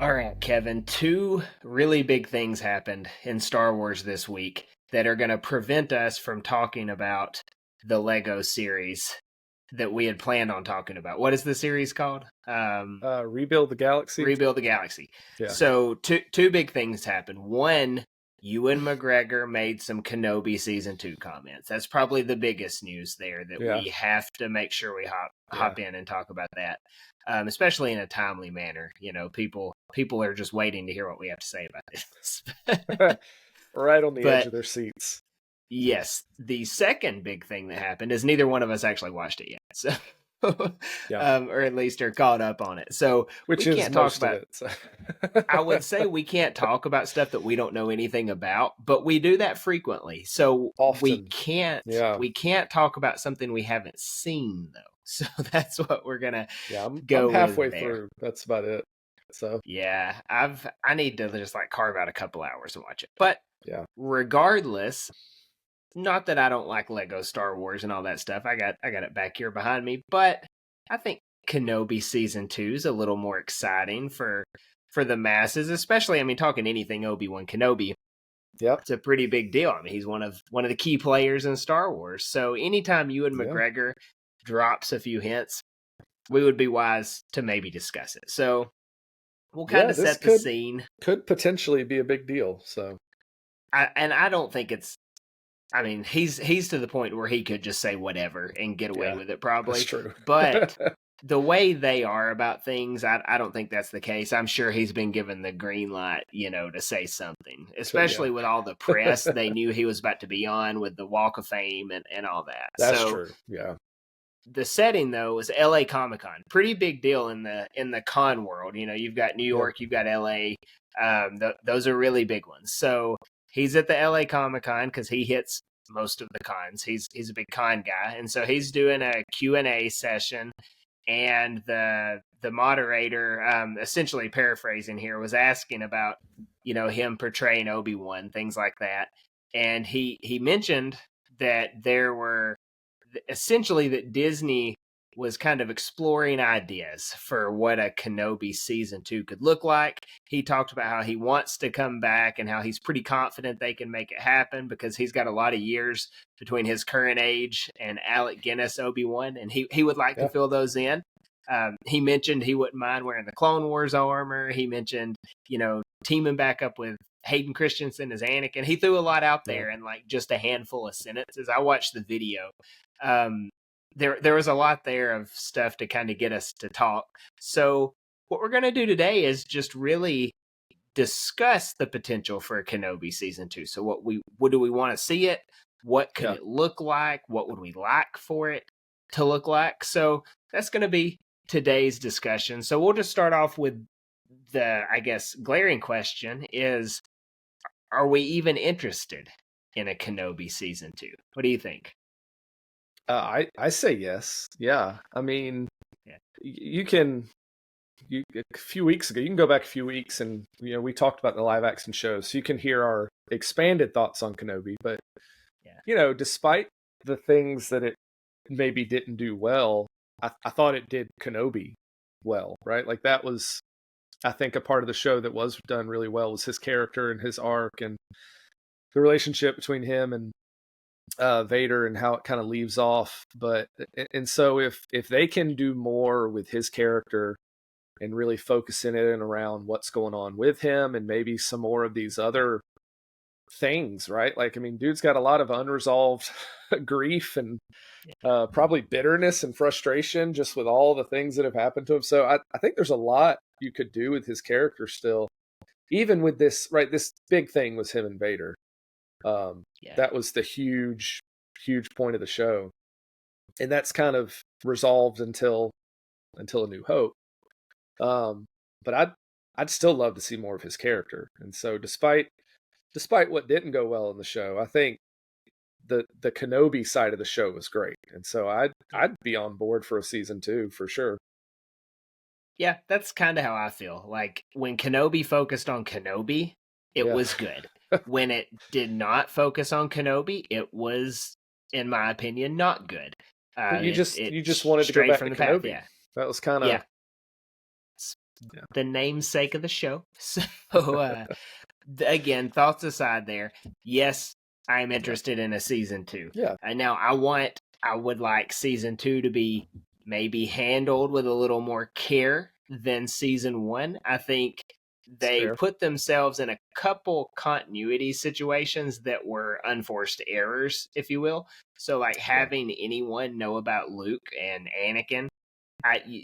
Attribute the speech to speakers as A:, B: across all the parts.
A: All right, Kevin, two really big things happened in Star Wars this week that are going to prevent us from talking about the Lego series that we had planned on talking about. What is the series called?
B: Rebuild the Galaxy.
A: Rebuild the Galaxy.
B: Yeah.
A: So two big things happened. One, Ewan McGregor made some Kenobi season 2 comments. That's probably the biggest news there that we have to make sure we hop in and talk about that, especially in a timely manner. You know, people are just waiting to hear what we have to say about this.
B: Right on the edge of their seats.
A: Yes. The second big thing that happened is neither one of us actually watched it yet. So. Or at least are caught up on it. So
B: which
A: we
B: is
A: can't
B: most
A: talk about
B: of it. So.
A: I would say we can't talk about stuff that we don't know anything about, but we do that frequently. So
B: often.
A: we can't talk about something we haven't seen though. So that's what we're gonna
B: I'm halfway through. That's about it. So
A: yeah, I need to just like carve out a couple hours and watch it. But regardless, not that I don't like Lego Star Wars and all that stuff. I got it back here behind me, but I think Kenobi season 2 is a little more exciting for the masses, especially, I mean, talking anything Obi-Wan Kenobi.
B: Yep.
A: It's a pretty big deal. I mean, he's one of the key players in Star Wars. So anytime Ewan McGregor drops a few hints, we would be wise to maybe discuss it. So we'll kind of set the scene.
B: Could potentially be a big deal. So
A: I don't think it's, I mean, he's to the point where he could just say whatever and get away with it, probably.
B: That's true.
A: But the way they are about things, I don't think that's the case. I'm sure he's been given the green light, to say something, especially with all the press they knew he was about to be on with the Walk of Fame and all that.
B: That's true. Yeah.
A: The setting though was LA Comic-Con, pretty big deal in the con world. You've got New York, you've got LA. Those are really big ones. So he's at the LA Comic-Con because he hits most of the cons. He's a big con guy. And so he's doing a Q&A session, and the moderator, essentially paraphrasing here, was asking about, him portraying Obi-Wan, things like that. And he mentioned that there were essentially that Disney was kind of exploring ideas for what a Kenobi season 2 could look like. He talked about how he wants to come back and how he's pretty confident they can make it happen because he's got a lot of years between his current age and Alec Guinness Obi-Wan, and he would like to fill those in. He mentioned he wouldn't mind wearing the Clone Wars armor. He mentioned, teaming back up with Hayden Christensen as Anakin. He threw a lot out there in like just a handful of sentences. I watched the video. There was a lot there of stuff to kind of get us to talk. So what we're going to do today is just really discuss the potential for a Kenobi season 2. So what do we want to see it? What could it look like? What would we like for it to look like? So that's going to be today's discussion. So we'll just start off with the, I guess, glaring question is, are we even interested in a Kenobi season 2? What do you think?
B: I say yes. Yeah. I mean, a few weeks ago, you can go back a few weeks and, we talked about the live action shows, so you can hear our expanded thoughts on Kenobi. But, despite the things that it maybe didn't do well, I thought it did Kenobi well, right? Like that was, I think, a part of the show that was done really well was his character and his arc and the relationship between him and Vader and how it kind of leaves off. And so if they can do more with his character and really focus in and around what's going on with him and maybe some more of these other things, right? Like, I mean, dude's got a lot of unresolved grief and probably bitterness and frustration just with all the things that have happened to him. So I think there's a lot you could do with his character still, even with this, right? This big thing was him and Vader. That was the huge point of the show, and that's kind of resolved until A New Hope. But I'd still love to see more of his character, and so despite what didn't go well in the show, I think the Kenobi side of the show was great, and so I'd be on board for a season 2 for sure.
A: Yeah, that's kind of how I feel. Like when Kenobi focused on Kenobi, it was good. When it did not focus on Kenobi, it was, in my opinion, not good.
B: You just wanted to go back to Kenobi. That was kind of
A: the namesake of the show. So, again, thoughts aside there, yes, I'm interested in a season 2.
B: Yeah.
A: Now, I would like season 2 to be maybe handled with a little more care than season 1. I think they put themselves in a couple continuity situations that were unforced errors, if you will. So, like having anyone know about Luke and Anakin,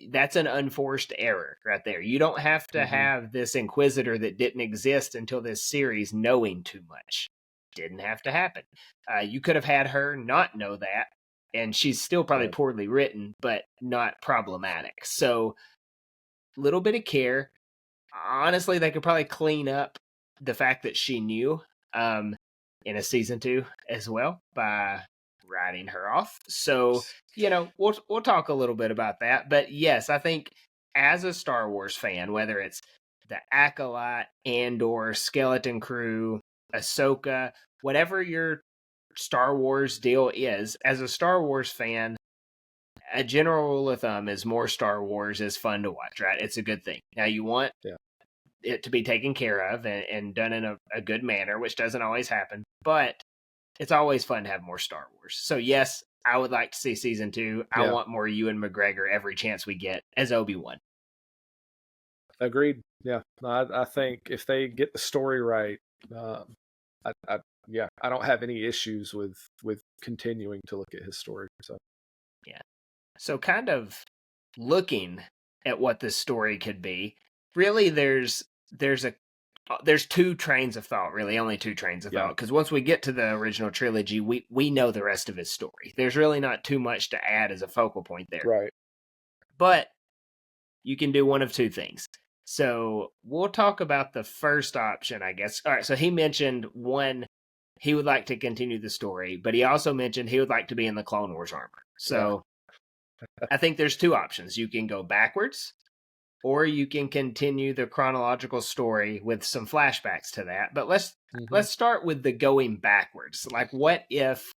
A: that's an unforced error right there. You don't have to have this Inquisitor that didn't exist until this series knowing too much. Didn't have to happen. You could have had her not know that, and she's still probably poorly written, but not problematic. So, little bit of care. Honestly, they could probably clean up the fact that she knew in a season 2 as well by writing her off. So, we'll talk a little bit about that. But yes, I think as a Star Wars fan, whether it's the Acolyte, Andor, Skeleton Crew, Ahsoka, whatever your Star Wars deal is, as a Star Wars fan, a general rule of thumb is more Star Wars is fun to watch, right? It's a good thing. Now you want it to be taken care of and done in a good manner, which doesn't always happen, but it's always fun to have more Star Wars. So yes, I would like to see season 2. I want more Ewan McGregor every chance we get as Obi-Wan.
B: Agreed. Yeah. I think if they get the story right, I don't have any issues with continuing to look at his story. So
A: So kind of looking at what this story could be, really there's 2 trains of thought, really only 2 trains of thought, because once we get to the original trilogy, we know the rest of his story. There's really not too much to add as a focal point there.
B: Right.
A: But you can do one of 2 things. So we'll talk about the first option, I guess. All right, so he mentioned one, he would like to continue the story, but he also mentioned he would like to be in the Clone Wars armor. So I think there's 2 options. You can go backwards, or you can continue the chronological story with some flashbacks to that. But let's start with the going backwards. Like, what if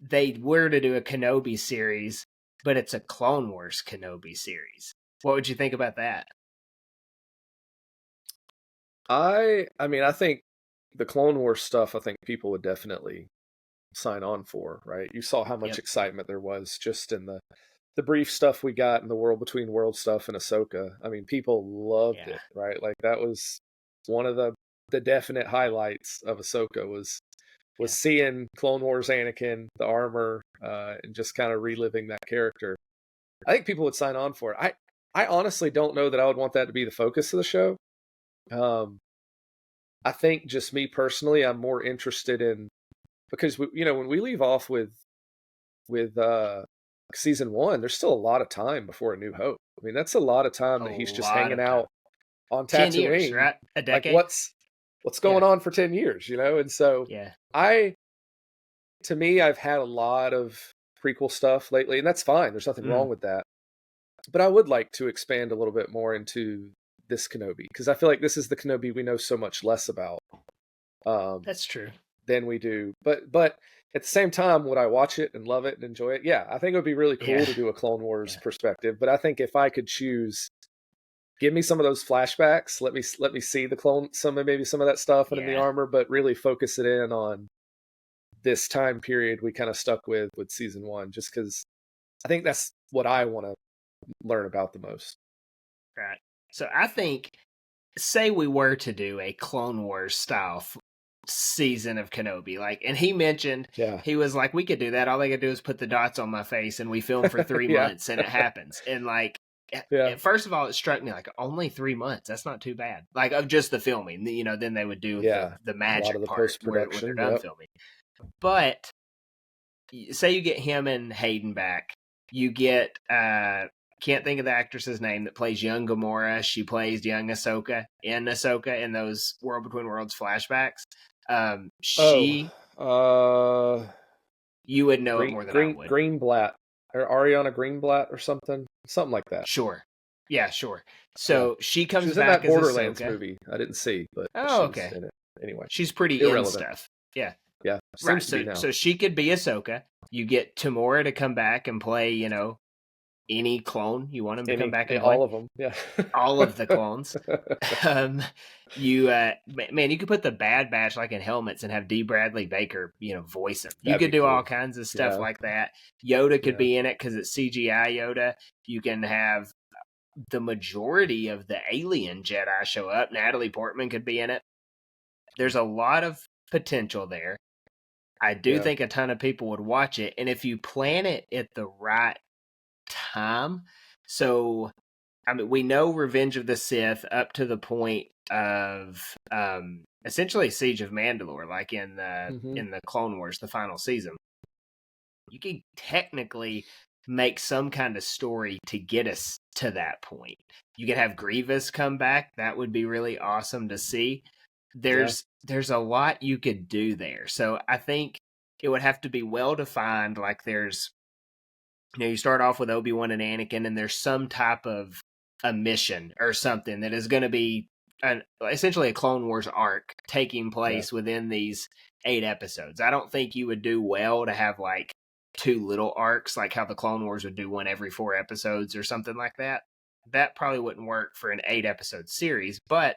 A: they were to do a Kenobi series, but it's a Clone Wars Kenobi series? What would you think about that?
B: I mean, I think the Clone Wars stuff, I think people would definitely sign on for, right? You saw how much excitement there was just in the brief stuff we got in the World Between Worlds stuff in Ahsoka. I mean, people loved it, right? Like that was one of the definite highlights of Ahsoka was seeing Clone Wars Anakin, the armor, and just kind of reliving that character. I think people would sign on for it. I honestly don't know that I would want that to be the focus of the show. I think just me personally, I'm more interested in, because when we leave off with season 1, there's still a lot of time before A New Hope. I mean, that's a lot of time that he's just hanging out on Tatooine.
A: 10 years, right? A decade.
B: Like what's going on for 10 years, And so to me, I've had a lot of prequel stuff lately, and that's fine. There's nothing wrong with that. But I would like to expand a little bit more into this Kenobi, because I feel like this is the Kenobi we know so much less about.
A: That's true.
B: Than we do. But at the same time, would I watch it and love it and enjoy it? Yeah, I think it would be really cool to do a Clone Wars perspective. But I think if I could choose, give me some of those flashbacks. Let me see the clone, maybe some of that stuff and in the armor, but really focus it in on this time period we kind of stuck with season 1, just because I think that's what I want to learn about the most.
A: Right. So I think, say we were to do a Clone Wars style season of Kenobi, and he mentioned, he was like, we could do that. All they could do is put the dots on my face and we film for 3 months and it happens. And first of all, it struck me like only 3 months. That's not too bad. Like of just the filming, then they would do the magic part where they're done filming. But say you get him and Hayden back, you get, can't think of the actress's name that plays young Gamora. She plays young Ahsoka in those World Between Worlds flashbacks. You would know it more than I would.
B: Greenblatt, or Ariana Greenblatt, or something like that.
A: Sure. Yeah, sure. So she comes
B: She's
A: back
B: in that
A: as
B: Borderlands
A: Ahsoka.
B: movie. I didn't see, but
A: okay.
B: In it. Anyway,
A: she's pretty
B: irrelevant.
A: in stuff. Yeah.
B: Yeah.
A: Right. So she could be Ahsoka. You get Tamora to come back and play, any clone you want him to come back and
B: all
A: play.
B: of them, yeah,
A: All of the clones. You man, you could put the Bad Batch like in helmets and have D. Bradley Baker, voice him. You could do
B: cool.
A: all kinds of stuff like that. Yoda could be in it because it's CGI Yoda. You can have the majority of the alien Jedi show up. Natalie Portman could be in it. There's a lot of potential there. I do think a ton of people would watch it, and if you plan it at the right time, so I mean, we know Revenge of the Sith up to the point of essentially Siege of Mandalore, like in the Clone Wars, the final season. You can technically make some kind of story to get us to that point. You could have Grievous come back. That would be really awesome to see. There's a lot you could do there. So I think it would have to be well defined. Like there's, you start off with Obi-Wan and Anakin, and there's some type of a mission or something that is going to be essentially a Clone Wars arc taking place within these 8 episodes. I don't think you would do well to have like 2 little arcs, like how the Clone Wars would do one every 4 episodes or something like that. That probably wouldn't work for an 8 episode series, but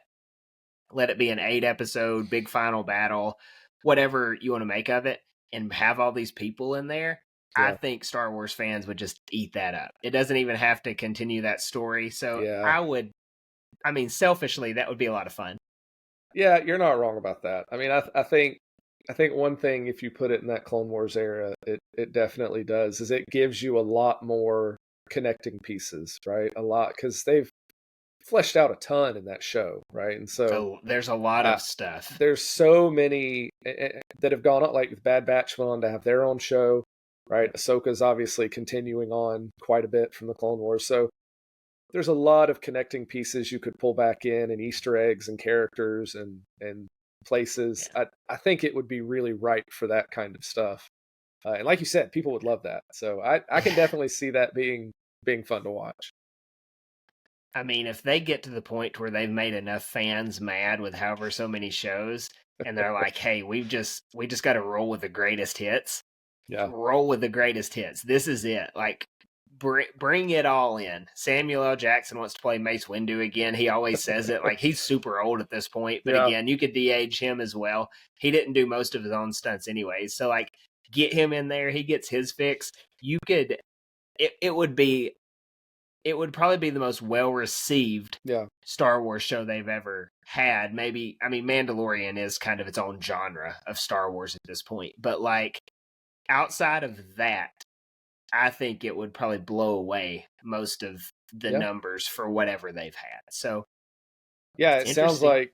A: let it be an 8 episode big final battle, whatever you want to make of it, and have all these people in there. I think Star Wars fans would just eat that up. It doesn't even have to continue that story. So selfishly, that would be a lot of fun.
B: Yeah, you're not wrong about that. I mean, I think one thing, if you put it in that Clone Wars era, it definitely does, is it gives you a lot more connecting pieces, right? A lot, because they've fleshed out a ton in that show, right? And so
A: there's a lot of stuff.
B: There's so many that have gone on, like Bad Batch went on to have their own show, right? Ahsoka's obviously continuing on quite a bit from the Clone Wars. So there's a lot of connecting pieces you could pull back in, and Easter eggs and characters and places. I think it would be really ripe for that kind of stuff. And like you said, people would love that. So I can definitely see that being fun to watch.
A: I mean, if they get to the point where they've made enough fans mad with however so many shows, and they're like, "Hey, we just got to roll with the greatest hits."
B: Yeah,
A: roll with the greatest hits. This is it. Like, bring it all in. Samuel L. Jackson wants to play Mace Windu again. He always says it. Like, he's super old at this point. But again, you could de-age him as well. He didn't do most of his own stunts anyways. So, like, get him in there. He gets his fix. You could. It would probably be the most well-received Star Wars show they've ever had. Maybe, I mean, Mandalorian is kind of its own genre of Star Wars at this point. But, like, outside of that, I think it would probably blow away most of the numbers for whatever they've had. So,
B: it sounds like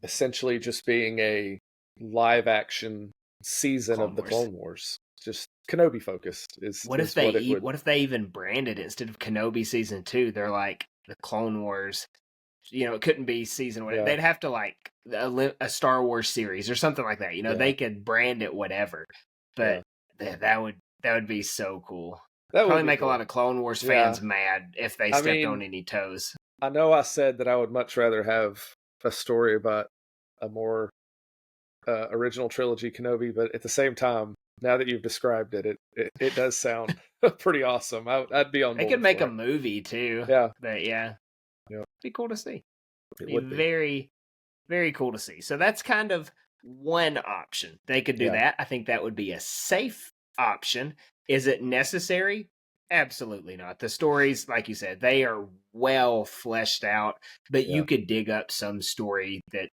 B: essentially just being a live action season of the Clone Wars, just Kenobi focused. What if
A: they even branded it instead of Kenobi season 2? They're like the Clone Wars. It couldn't be season one. They'd have to like a Star Wars series or something like that. They could brand it whatever, but that would be so cool. That would probably make a lot of Clone Wars fans mad if they stepped on any toes.
B: I know I said that I would much rather have a story about a more original trilogy Kenobi, but at the same time, now that you've described it, it does sound pretty awesome. I'd be on board.
A: They could make a movie too.
B: Yeah,
A: but it'd be cool to see. It'd be very, very cool to see. So that's kind of one option. They could do that. I think that would be a safe option. Is it necessary? Absolutely not. The stories, like you said, they are well fleshed out, but you could dig up some story that,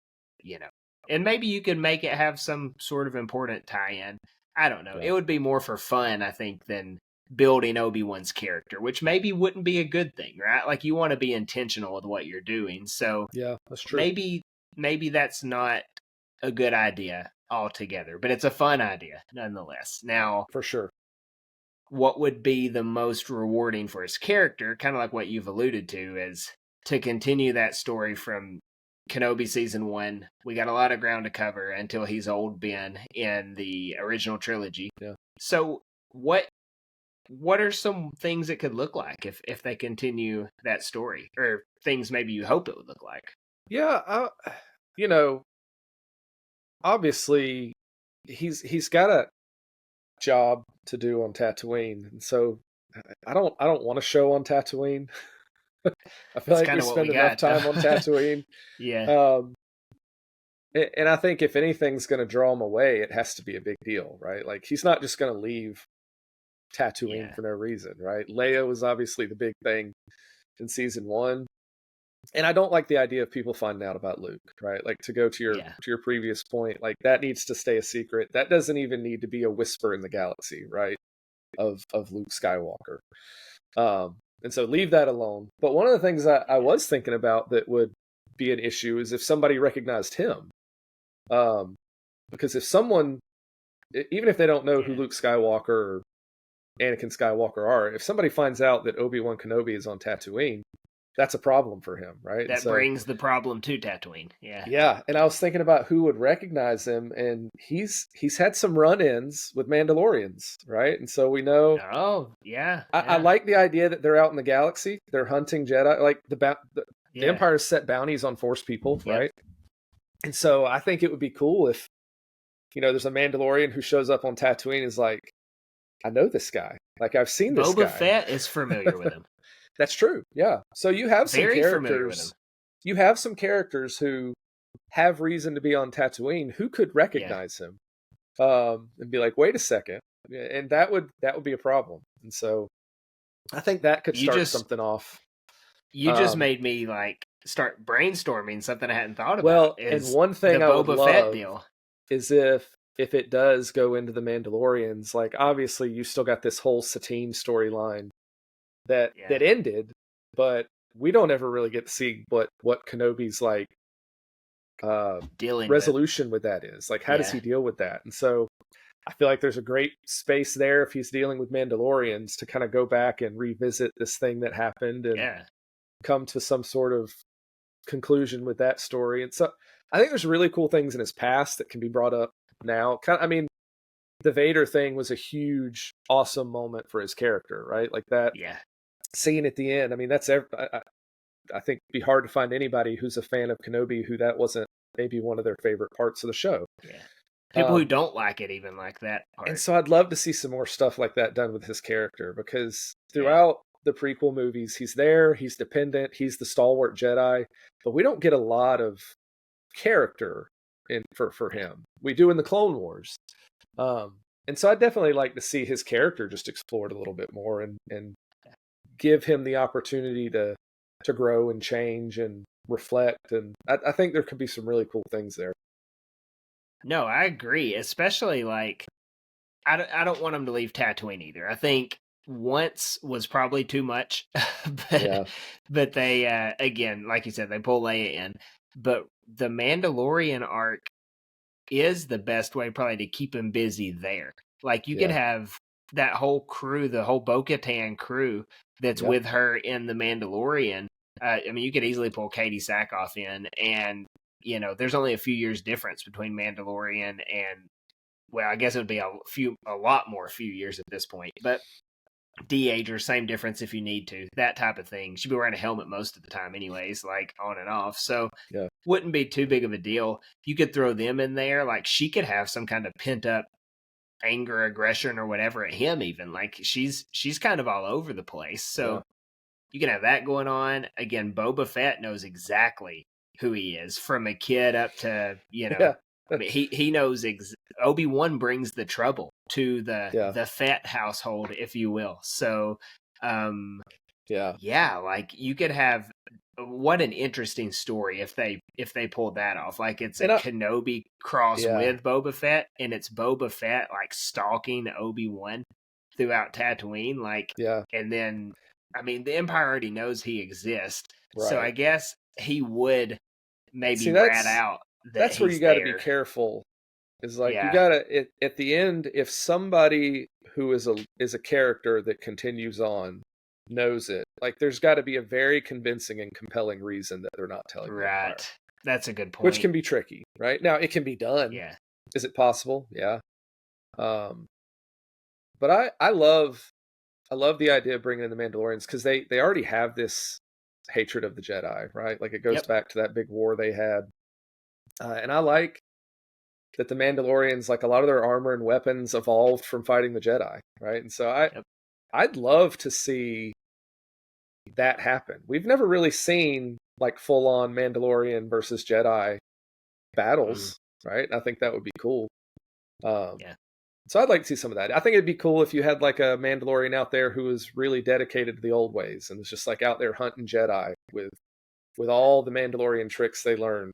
A: and maybe you could make it have some sort of important tie-in. I don't know. It would be more for fun, I think, than building Obi-Wan's character, which maybe wouldn't be a good thing, right? Like, you want to be intentional with what you're doing. So
B: that's true.
A: Maybe that's not a good idea altogether, but it's a fun idea nonetheless. Now,
B: for sure,
A: what would be the most rewarding for his character, kind of like what you've alluded to, is to continue that story from Kenobi season 1. We got a lot of ground to cover until he's old Ben in the original trilogy. So what are some things it could look like if they continue that story, or things maybe you hope it would look like?
B: Obviously he's got a job to do on Tatooine, and so I don't want a show on Tatooine. I feel
A: That's
B: like we
A: kind of what
B: spend
A: we
B: enough
A: got,
B: time
A: though.
B: on Tatooine.
A: Yeah,
B: Um, and I think if anything's going to draw him away, it has to be a big deal, right? Like he's not just going to leave Tatooine
A: yeah,
B: for no reason, right? Leia was obviously the big thing in season one, and I don't like the idea of people finding out about Luke, right? Like to go to
A: yeah,
B: your previous point, like that needs to stay a secret. That doesn't even need to be a whisper in the galaxy, right? Of Luke Skywalker. And so leave that alone. But one of the things I was thinking about that would be an issue is if somebody recognized him. Um, because if someone, even if they don't know who
A: yeah.
B: Luke Skywalker or Anakin Skywalker are, if somebody finds out that Obi-Wan Kenobi is on Tatooine, that's a problem for him, right? And
A: That
B: so,
A: brings the problem to Tatooine. Yeah.
B: yeah, and I was thinking about who would recognize him, and he's had some run-ins with Mandalorians, right? And so we know.
A: Oh, yeah,
B: I
A: yeah,
B: like the idea that they're out in the galaxy, they're hunting Jedi, like the
A: yeah.
B: Empire set bounties on Force people,
A: Yep.
B: right? And so I think it would be cool if there's a Mandalorian who shows up on Tatooine and is like, I know this guy. Like I've seen this
A: Boba
B: guy.
A: Fett is familiar with him.
B: That's true. Yeah. So you have some
A: Very familiar with him.
B: characters. You have some characters who have reason to be on Tatooine who could
A: Yeah.
B: recognize him, and be like, wait a second, and that would be a problem. And so I think that could
A: You
B: start
A: just
B: something off.
A: you just made me like start brainstorming something I hadn't thought
B: Well,
A: about
B: and
A: is
B: one
A: the
B: thing I would
A: Boba Fett
B: love
A: deal.
B: is if it does go into the Mandalorians, like obviously you still got this whole Satine storyline that
A: Yeah.
B: ended, but we don't ever really get to see what Kenobi's like
A: Dealing
B: resolution with that is. Like how does he deal with that? And so I feel like there's a great space there if he's dealing with Mandalorians to kind of go back and revisit this thing that happened and
A: Yeah.
B: come to some sort of conclusion with that story. And so I think there's really cool things in his past that can be brought up now. I mean, the Vader thing was a huge, awesome moment for his character, right? Like that
A: Yeah.
B: scene at the end. I mean, I think it'd be hard to find anybody who's a fan of Kenobi who that wasn't maybe one of their favorite parts of the show.
A: Yeah. People who don't like it even like that part.
B: And so I'd love to see some more stuff like that done with his character because
A: Yeah.
B: throughout the prequel movies, he's there, he's dependent, he's the stalwart Jedi, but we don't get a lot of character for him. We do in the Clone Wars. And so I'd definitely like to see his character just explored a little bit more and give him the opportunity to grow and change and reflect. And I think there could be some really cool things there.
A: No, I agree. Especially like I don't want him to leave Tatooine either. I think once was probably too much, but they again, like you said, they pull Leia in. But the Mandalorian arc is the best way probably to keep him busy there. Like you could have that whole crew, the whole Bo-Katan crew that's with her in the Mandalorian. I mean, you could easily pull Katie Sackhoff in, and there's only a few years difference between Mandalorian and, well, I guess it would be a lot more few years at this point, but de-age her, same difference if you need to, that type of thing. She'd be wearing a helmet most of the time anyways, like on and off, so wouldn't be too big of a deal. You could throw them in there, like she could have some kind of pent up anger, aggression, or whatever at him even. Like she's kind of all over the place, so you can have that going on. Again, Boba Fett knows exactly who he is from a kid up to, I mean, he knows Obi-Wan brings the trouble to the Fett household, if you will. So, like you could have, what an interesting story if they pulled that off. Like it's a Kenobi cross with Boba Fett, and it's Boba Fett like stalking Obi-Wan throughout Tatooine, like, and then, I mean, the Empire already knows he exists, so I guess he would maybe rat out
B: that's where you got to be careful. Is like you gotta at the end, if somebody who is a character that continues on knows it, like there's got to be a very convincing and compelling reason that they're not telling the Empire.
A: That's a good point.
B: Which can be tricky, right? Now it can be done.
A: Yeah.
B: Is it possible? Yeah. But I love the idea of bringing in the Mandalorians because they already have this hatred of the Jedi, right? Like it goes back to that big war they had, and I like that the Mandalorians, like a lot of their armor and weapons evolved from fighting the Jedi, right? And so I'd love to see that happen. We've never really seen like full on Mandalorian versus Jedi battles, right? I think that would be cool.
A: Yeah.
B: So I'd like to see some of that. I think it'd be cool if you had like a Mandalorian out there who was really dedicated to the old ways and was just like out there hunting Jedi with all the Mandalorian tricks they learned.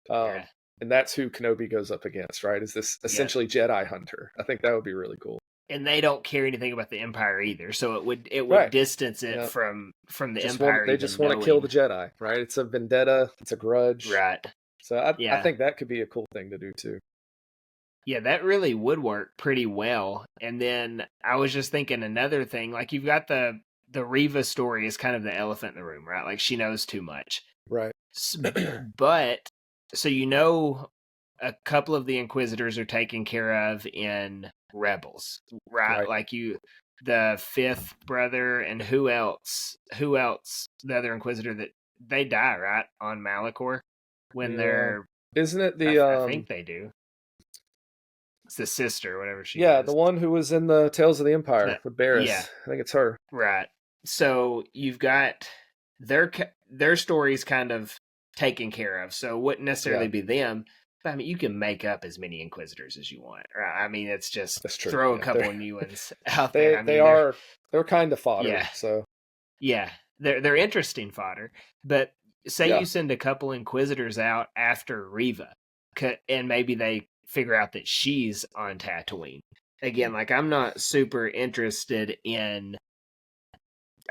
A: Yeah.
B: And that's who Kenobi goes up against, right? Is this essentially Jedi hunter? I think that would be really cool.
A: And they don't care anything about the Empire either, so it would
B: Right.
A: distance it from the
B: Just
A: Empire.
B: They just want to kill the Jedi, right? It's a vendetta. It's a grudge.
A: Right.
B: So I think that could be a cool thing to do too.
A: Yeah, that really would work pretty well. And then I was just thinking another thing, like you've got the Reva story is kind of the elephant in the room, right? Like she knows too much.
B: Right.
A: But so you know a couple of the Inquisitors are taken care of in Rebels, right? Like the fifth brother and who else? The other Inquisitor that they die, right? On Malachor when they're
B: Isn't it the
A: I think they do. It's the sister, whatever she is.
B: Yeah, the one who was in the Tales of the Empire with Barriss.
A: Yeah.
B: I think it's her.
A: Right. So you've got their stories kind of taken care of. So it wouldn't necessarily be them. But I mean, you can make up as many Inquisitors as you want. Right? I mean, it's just throw a couple of new ones out there. I mean,
B: they're kind of fodder.
A: Yeah.
B: So
A: yeah, they're interesting fodder. But say you send a couple Inquisitors out after Reva, and maybe they figure out that she's on Tatooine. Again, like I'm not super interested in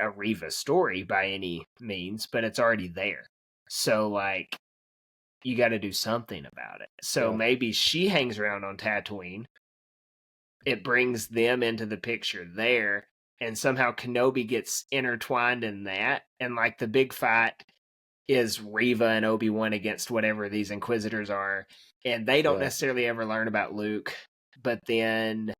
A: a Reva story by any means, but it's already there. So like you got to do something about it. So maybe she hangs around on Tatooine. It brings them into the picture there, and somehow Kenobi gets intertwined in that. And like the big fight is Reva and Obi-Wan against whatever these Inquisitors are. And they don't necessarily ever learn about Luke, but then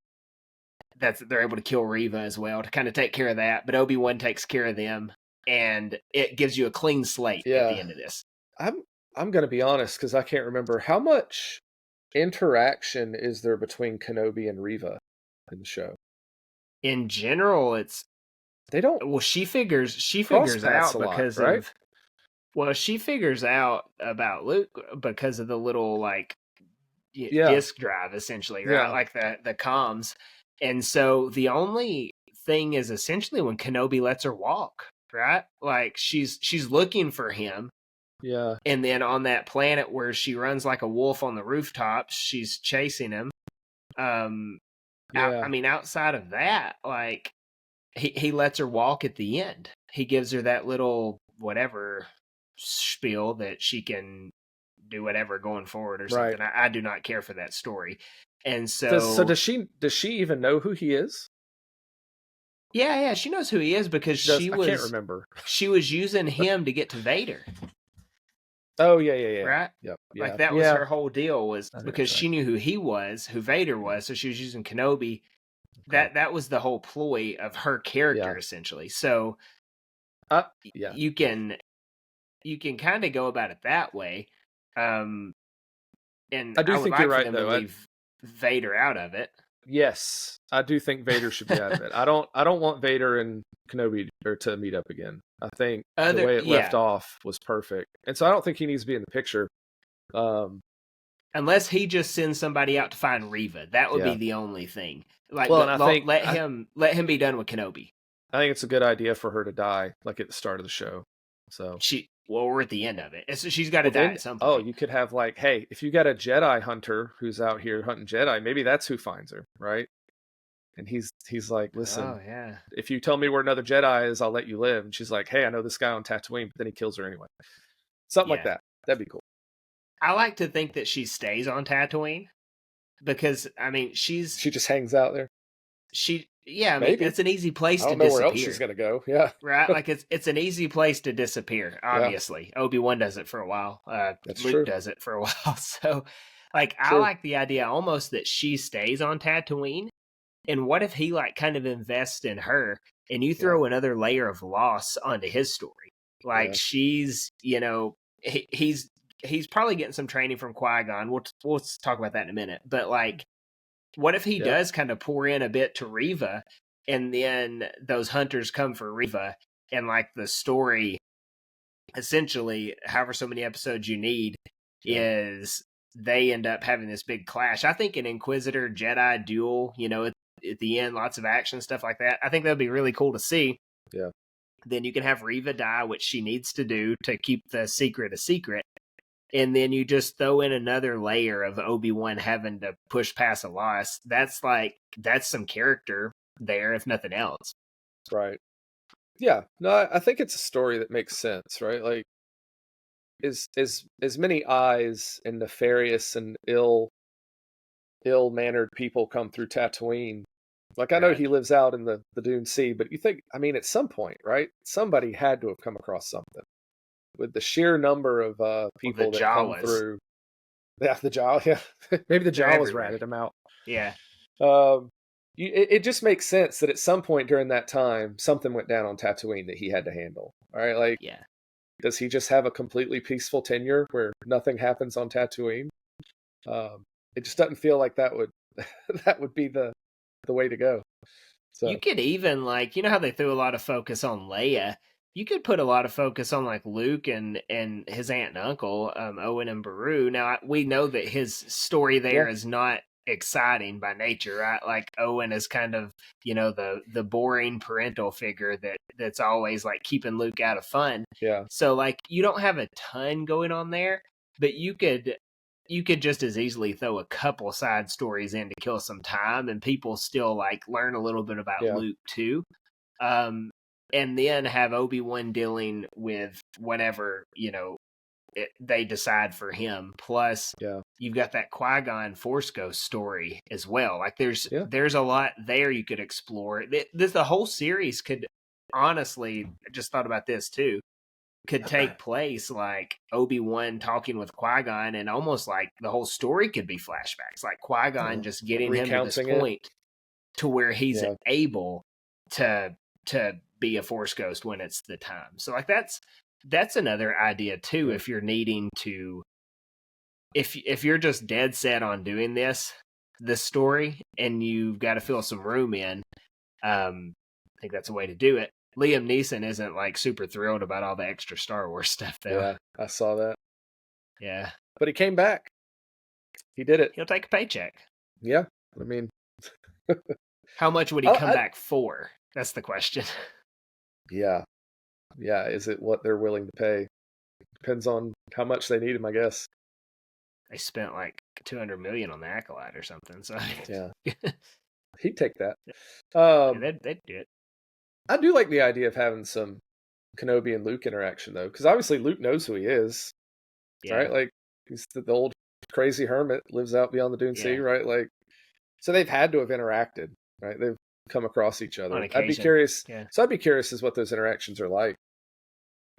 A: they're able to kill Reva as well to kind of take care of that. But Obi-Wan takes care of them, and it gives you a clean slate at the end of this.
B: I'm going to be honest because I can't remember how much interaction is there between Kenobi and Reva in the show.
A: In general,
B: they don't.
A: Well, she figures out because
B: right?
A: of. Well, she figures out about Luke because of the little like disk drive, essentially, right? Like the comms. And so the only thing is essentially when Kenobi lets her walk, right? Like she's looking for him.
B: Yeah.
A: And then on that planet where she runs like a wolf on the rooftops, she's chasing him. I mean, outside of that, like he lets her walk at the end. He gives her that little whatever spiel that she can do whatever going forward or something. I do not care for that story. And so
B: does she even know who he is?
A: Yeah, she knows who he is because I
B: can't remember.
A: She was using him to get to Vader.
B: Oh yeah.
A: Right?
B: Yep.
A: Like that was her whole deal, was because she knew who he was, who Vader was, so she was using Kenobi. Okay. That was the whole ploy of her character essentially. So you can kind of go about it that way. And
B: I do think you're right though.
A: Leave Vader out of it.
B: Yes, I do think Vader should be out of it. I don't want Vader and Kenobi to meet up again. I think the way it left off was perfect, and so I don't think he needs to be in the picture.
A: Unless he just sends somebody out to find Reva, that would be the only thing. Like, let him be done with Kenobi.
B: I think it's a good idea for her to die, like at the start of the show. So
A: we're at the end of it. She's got to die at some point.
B: Oh, you could have like, hey, if you got a Jedi hunter who's out here hunting Jedi, maybe that's who finds her, right? And he's like, listen, if you tell me where another Jedi is, I'll let you live. And she's like, hey, I know this guy on Tatooine, but then he kills her anyway. Something like that. That'd be cool.
A: I like to think that she stays on Tatooine because, I mean, she
B: just hangs out there.
A: I mean, it's an easy place to disappear.
B: I don't know where else she's gonna go. Yeah,
A: right. Like it's an easy place to disappear. Obviously, Obi-Wan does it for a while. Luke does it for a while. So, like, I like the idea almost that she stays on Tatooine. And what if he like kind of invests in her, and you throw another layer of loss onto his story? Like she's, he's probably getting some training from Qui-Gon. We'll talk about that in a minute. But like, what if he does kind of pour in a bit to Reva, and then those hunters come for Reva, and like the story, essentially, however so many episodes you need, is they end up having this big clash. I think an Inquisitor Jedi duel, at the end, lots of action, stuff like that. I think that'd be really cool to see.
B: Yeah.
A: Then you can have Reva die, which she needs to do to keep the secret a secret. And then you just throw in another layer of Obi-Wan having to push past a loss. That's some character there, if nothing else.
B: Right. Yeah. No, I think it's a story that makes sense, right? Like, as many eyes and nefarious and ill-mannered people come through Tatooine. Like, I know he lives out in the Dune Sea, but you think, I mean, at some point, right? Somebody had to have come across something. With the sheer number of people that come through. Yeah, the Jawas. Yeah. Maybe the Jawas ratted him out.
A: Yeah.
B: It just makes sense that at some point during that time, something went down on Tatooine that he had to handle. All right, like, does he just have a completely peaceful tenure where nothing happens on Tatooine? It just doesn't feel like that would be the way to go. So
A: you could even, like, you know how they threw a lot of focus on Leia? You could put a lot of focus on like Luke and his aunt and uncle, Owen and Beru. Now we know that his story there is not exciting by nature, right? Like Owen is kind of, the boring parental figure that's always like keeping Luke out of fun.
B: Yeah.
A: So like you don't have a ton going on there, but you could just as easily throw a couple side stories in to kill some time, and people still like learn a little bit about Luke too. And then have Obi-Wan dealing with whatever, they decide for him. Plus, you've got that Qui-Gon Force Ghost story as well. Like, there's a lot there you could explore. The whole series could, honestly, I just thought about this too, could take place like Obi-Wan talking with Qui-Gon, and almost like the whole story could be flashbacks. Like Qui-Gon just getting him to this point to where he's able to be a Force Ghost when it's the time. So like that's another idea too. If you're needing to, if you're just dead set on doing this story and you've got to fill some room in, I think that's a way to do it. Liam Neeson isn't like super thrilled about all the extra Star Wars stuff though.
B: Yeah, I saw that.
A: Yeah.
B: But he came back. He did it.
A: He'll take a paycheck.
B: Yeah. I mean,
A: how much would he come back for? That's the question.
B: Yeah. Yeah. Is it what they're willing to pay? Depends on how much they need him, I guess.
A: They spent like $200 million on the Acolyte or something. So
B: yeah, he'd take that.
A: They'd do it.
B: I do like the idea of having some Kenobi and Luke interaction though, because obviously Luke knows who he is, right? Like he's the old crazy hermit, lives out beyond the Dune Sea, right? Like, so they've had to have interacted, right? They've come across each other. I'd be curious. Yeah. So I'd be curious as what those interactions are like.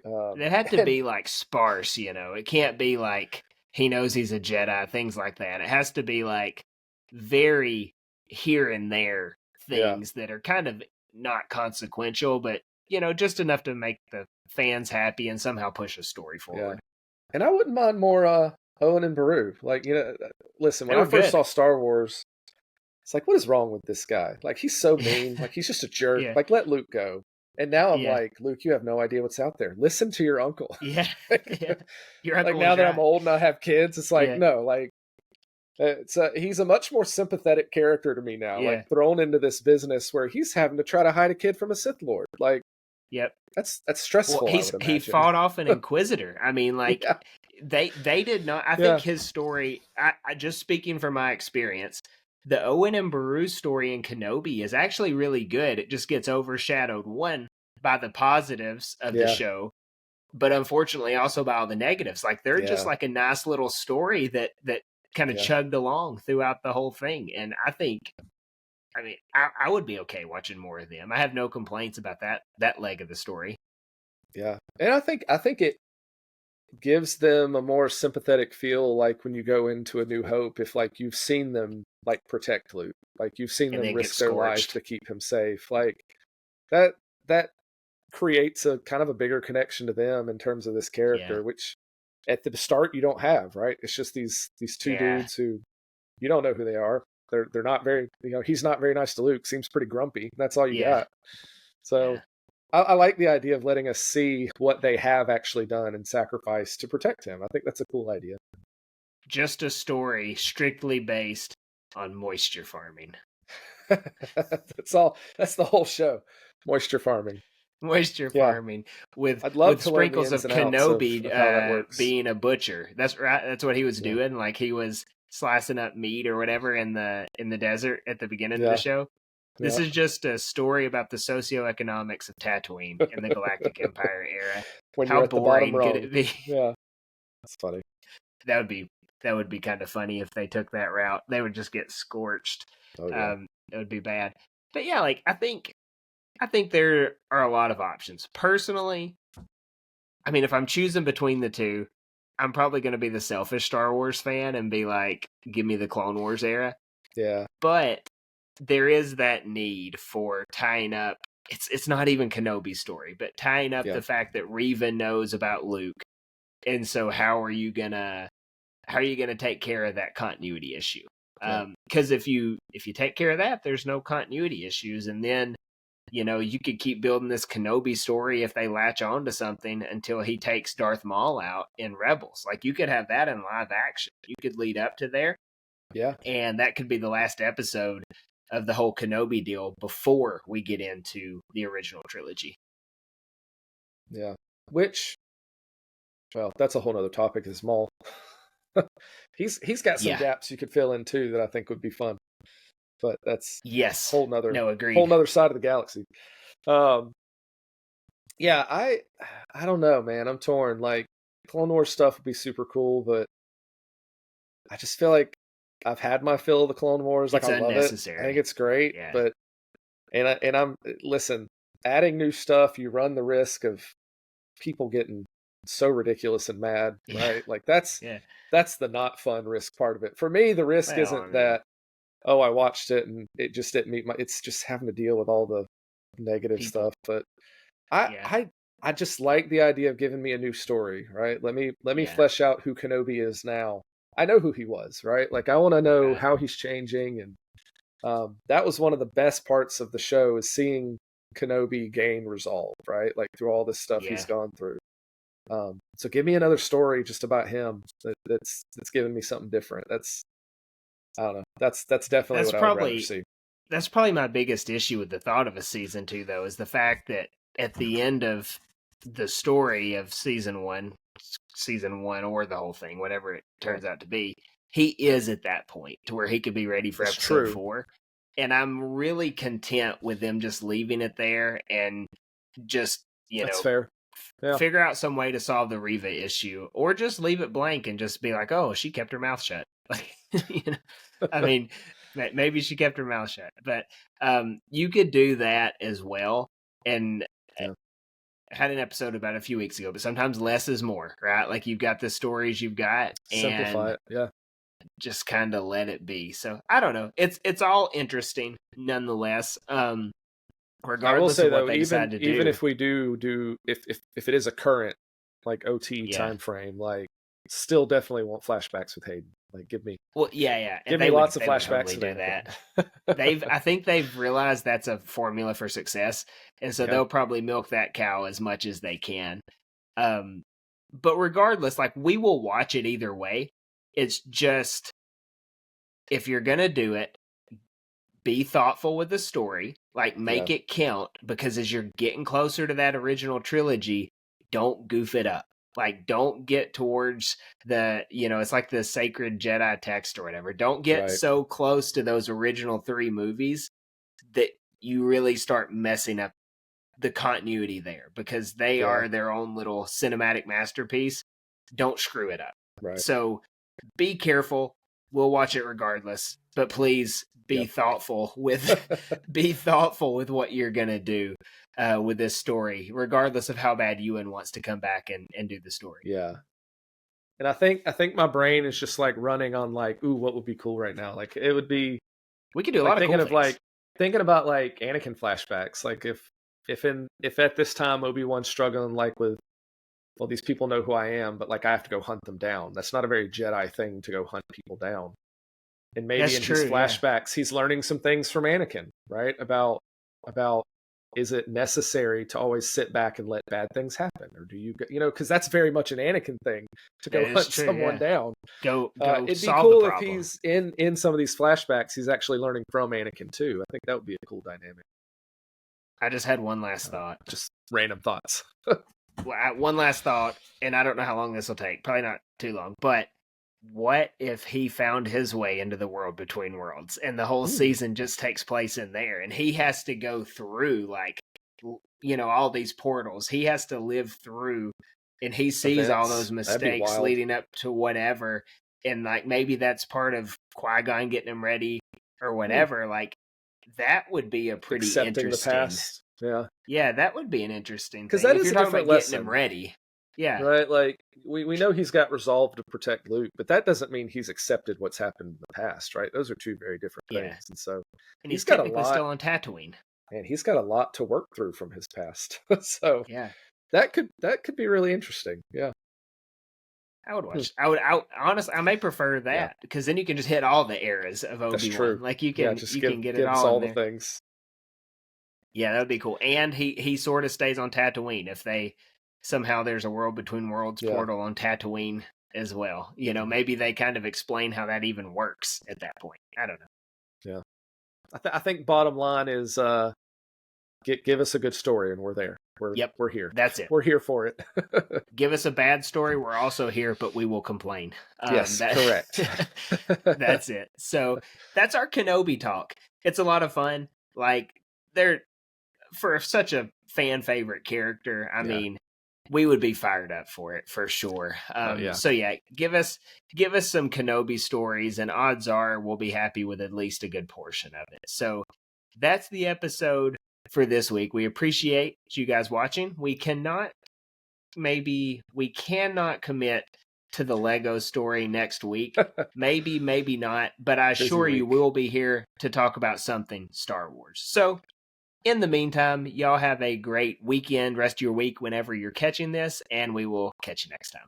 A: They had to be like sparse, It can't be like he knows he's a Jedi, things like that. It has to be like very here and there things that are kind of not consequential, but just enough to make the fans happy and somehow push a story forward.
B: Yeah. And I wouldn't mind more Owen and Beru. Like, listen, when I first saw Star Wars, it's like, what is wrong with this guy? Like, he's so mean. Like, he's just a jerk. Like, let Luke go. And now I'm like, Luke, you have no idea what's out there. Listen to your uncle.
A: Yeah.
B: Your uncle. Like, now that I'm old and I have kids, it's like, no, like, he's a much more sympathetic character to me now. Like, thrown into this business where he's having to try to hide a kid from a Sith Lord. Like, that's stressful.
A: Well, he fought off an Inquisitor. I mean, like, they did not. I think his story. I just speaking from my experience, the Owen and Beru story in Kenobi is actually really good. It just gets overshadowed, one, by the positives of the show, but unfortunately also by all the negatives. Like, they're just like a nice little story that kind of chugged along throughout the whole thing. And I would be okay watching more of them. I have no complaints about that leg of the story.
B: Yeah. And I think it gives them a more sympathetic feel, like when you go into A New Hope, if like you've seen them like protect Luke, like you've seen them risk their life to keep him safe, like that creates a kind of a bigger connection to them in terms of this character, which at the start you don't have, right? It's just these two dudes who you don't know who they are. They're not very, he's not very nice to Luke. Seems pretty grumpy. That's all you
A: Yeah.
B: got. So I like the idea of letting us see what they have actually done and sacrificed to protect him. I think that's a cool idea.
A: Just a story strictly based on moisture farming.
B: That's all. That's the whole show. Moisture farming.
A: Moisture farming with
B: I'd love
A: sprinkles of Kenobi
B: how that works.
A: being a butcher. That's right. That's what he was doing. Like he was slicing up meat or whatever in the desert at the beginning of the show. This is just a story about the socioeconomics of Tatooine in the Galactic Empire era.
B: When
A: how
B: you're at
A: boring
B: the bottom
A: could it be?
B: Yeah, that's funny.
A: That would be kind of funny if they took that route. They would just get scorched.
B: Oh, yeah.
A: It would be bad. But yeah, like I think there are a lot of options. Personally, I mean, if I'm choosing between the two, I'm probably going to be the selfish Star Wars fan and be like, give me the Clone Wars era.
B: Yeah.
A: But there is that need for tying up, it's not even Kenobi's story, but tying up the fact that Reva knows about Luke. And so how are you going to take care of that continuity issue? Because if you take care of that, there's no continuity issues. And then, you could keep building this Kenobi story if they latch on to something until he takes Darth Maul out in Rebels. Like you could have that in live action. You could lead up to there.
B: Yeah.
A: And that could be the last episode of the whole Kenobi deal before we get into the original trilogy.
B: Yeah. Which, well, that's a whole other topic, is Maul. He's got some gaps you could fill in too that I think would be fun. But that's whole nother side of the galaxy. I don't know, man. I'm torn. Like Clone Wars stuff would be super cool, but I just feel like I've had my fill of the Clone Wars. Like
A: it's
B: I love it. I think it's great.
A: Yeah.
B: But I'm listen, adding new stuff, you run the risk of people getting so ridiculous and mad, right? Like that's the not fun risk part of it. For me, the risk isn't that, oh, I watched it and it just didn't meet it's just having to deal with all the negative stuff. But I just like the idea of giving me a new story, right? Let me flesh out who Kenobi is now. I know who he was, right? Like I want to know how he's changing, and that was one of the best parts of the show, is seeing Kenobi gain resolve, right? Like through all this stuff he's gone through. So give me another story just about him that's giving me something different. I don't know. That's definitely what I would rather see.
A: That's probably my biggest issue with the thought of a season 2, though, is the fact that at the end of the story of season one or the whole thing, whatever it turns out to be, he is at that point to where he could be ready for episode 4. And I'm really content with them just leaving it there and just,
B: that's fair. Yeah.
A: Figure out some way to solve the Reva issue, or just leave it blank and just be like, oh, she kept her mouth shut. Like, I mean, maybe she kept her mouth shut, but you could do that as well. And I had an episode about it a few weeks ago, but sometimes less is more, right? Like you've got the stories you've got,
B: simplify it. Yeah.
A: Just kind of let it be. So I don't know. It's all interesting nonetheless. Regardless
B: I will say,
A: of what
B: though,
A: they decide to do,
B: even if we do if it is a current like OT time frame, like still definitely want flashbacks with Hayden. Like give me
A: and
B: give me lots of flashbacks.
A: Totally do that. I think they've realized that's a formula for success, and so they'll probably milk that cow as much as they can. But regardless, like we will watch it either way. It's just, if you're gonna do it, be thoughtful with the story, like make it count, because as you're getting closer to that original trilogy, don't goof it up. Like don't get towards the, it's like the sacred Jedi text or whatever. Don't get so close to those original 3 movies that you really start messing up the continuity there, because they are their own little cinematic masterpiece. Don't screw it up.
B: Right.
A: So be careful. We'll watch it regardless, but please be thoughtful with with what you're gonna do with this story, regardless of how bad Ewan wants to come back and do the story.
B: Yeah. And I think my brain is just like running on like, ooh, what would be cool right now? Like it would be,
A: we could do a lot of cool things.
B: Like thinking about like Anakin flashbacks. Like if at this time Obi-Wan's struggling like with, well, these people know who I am, but like I have to go hunt them down. That's not a very Jedi thing to go hunt people down. And maybe
A: That's
B: in
A: true,
B: his
A: yeah.
B: flashbacks, he's learning some things from Anakin, right? About is it necessary to always sit back and let bad things happen, or do you because that's very much an Anakin thing to go
A: That is
B: hunt
A: true,
B: someone
A: yeah.
B: down.
A: Go
B: It'd be
A: solve the
B: cool if
A: problem.
B: he's in some of these flashbacks, he's actually learning from Anakin too. I think that would be a cool dynamic.
A: I just had one last thought.
B: Just random thoughts.
A: One last thought, and I don't know how long this will take. Probably not too long. But what if he found his way into the world between worlds, and the whole season just takes place in there, and he has to go through all these portals. He has to live through, and he sees all those mistakes leading up to whatever, and maybe that's part of Qui-Gon getting him ready or whatever. That would be a pretty
B: accepting
A: interesting.
B: The past.
A: Yeah, that would be an interesting thing.
B: Because that is
A: if you're
B: a
A: talking
B: different
A: about
B: lesson.
A: getting him ready. Yeah.
B: Right? Like, we know he's got resolve to protect Luke, but that doesn't mean he's accepted what's happened in the past, right? Those are two very different things. And so
A: he's got technically still on Tatooine.
B: And he's got a lot to work through from his past. So
A: yeah.
B: That could be really interesting. Yeah.
A: I would watch. Honestly, I may prefer that because then you can just hit all the eras of Obi-Wan.
B: That's true.
A: Like you can get it
B: all
A: in
B: the things.
A: Yeah, that would be cool. And he sort of stays on Tatooine if they somehow there's a world between worlds portal on Tatooine as well. Maybe they kind of explain how that even works at that point. I don't know.
B: Yeah. I think bottom line is give us a good story and we're there. We're here.
A: That's it.
B: We're here for it.
A: Give us a bad story. We're also here, but we will complain.
B: Yes, correct.
A: That's it. So that's our Kenobi talk. It's a lot of fun. They're for such a fan favorite character. I mean, we would be fired up for it for sure. So give us some Kenobi stories, and odds are we'll be happy with at least a good portion of it. So that's the episode for this week. We appreciate you guys watching. We cannot commit to the Lego story next week. maybe not, but I assure you we'll be here to talk about something Star Wars. So in the meantime, y'all have a great weekend, rest of your week whenever you're catching this, and we will catch you next time.